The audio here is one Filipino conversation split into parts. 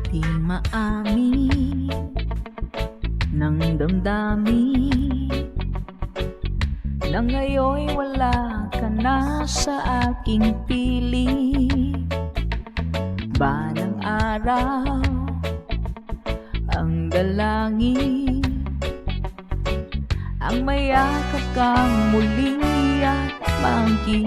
Di maamin ng damdamin na ngayon'y wala ka na sa aking piling. Balang araw ang dalangin, ang mayakap kang muli at mangkin.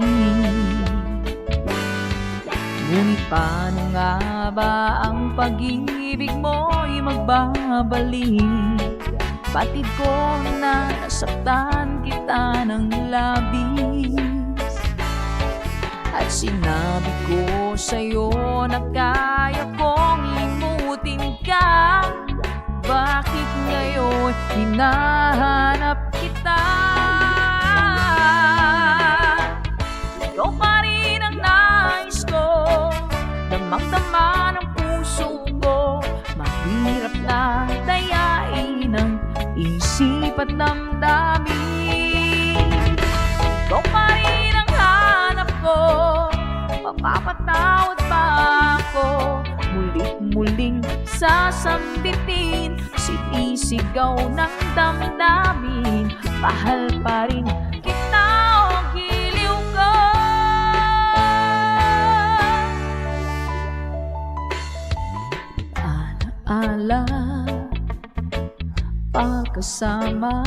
Ngunit paano nga ba ang pag-ibig mo'y magbabalik? Batid ko na nasaktan kita ng labis, at sinabi ko sa'yo na kaya kong limutin ka. Bakit ngayon hinahanap kita? Ikaw pa rin ang nais ko, damang-dama ng puso ko. Mahirap na dayain ang isip at damdamin. Ikaw pa rin ang hanap ko, mapapatawad ba ako? Mulit-muling sasambitin, sinisigaw ng damdamin. Mahal pa rin kita o giliw ko. Alaala pagkasama,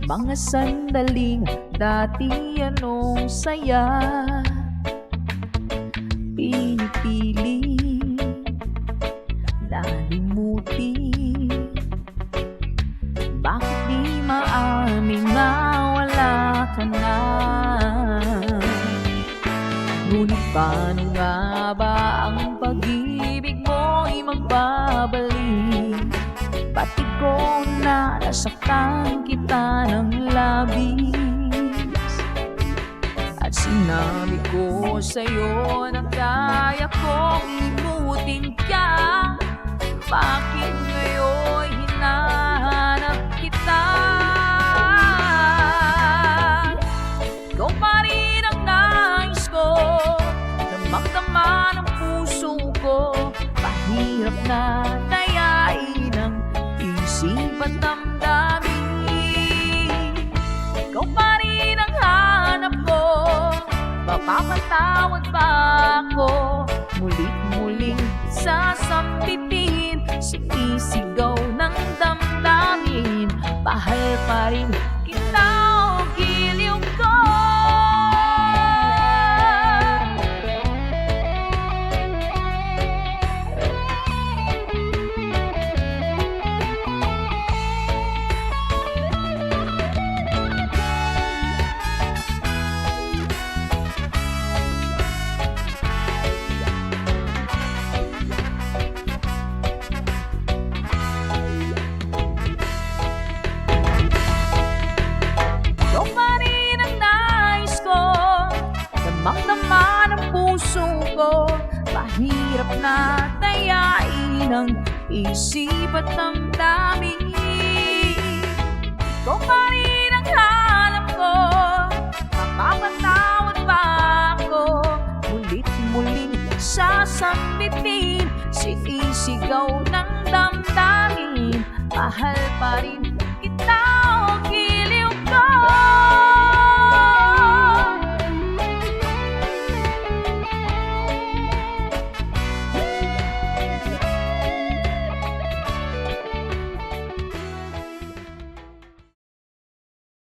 mga sandaling dati anong saya. Pinipili na limutin, bakit di maamin na wala ka na? Ngunit paano nga ba ang pag-ibig mo'y magbabalik? Batid ko na nasaktan kita ng labis, at sinabi ko sa'yo na kaya kong limutin ka. Bakit ngayon hinahanap kita? Ikaw pa rin ang nais ko, damang-dama ng puso ko. Mahirap na dayain ang isip at damdamin. Ikaw pa rin ang hanap ko, mapapatawad ba ako? Mulit-muling sasambitin, sinisigaw ng damdamin. Mahal pa rin kita o giliw ko. Damang-dama ng puso ko, mahirap na dayain ang isip at damdamin. Ikaw pa rin ang hanap ko, mapapatawad ba ako? Mulit-muling sasambitin, sinisigaw ng damdamin. Mahal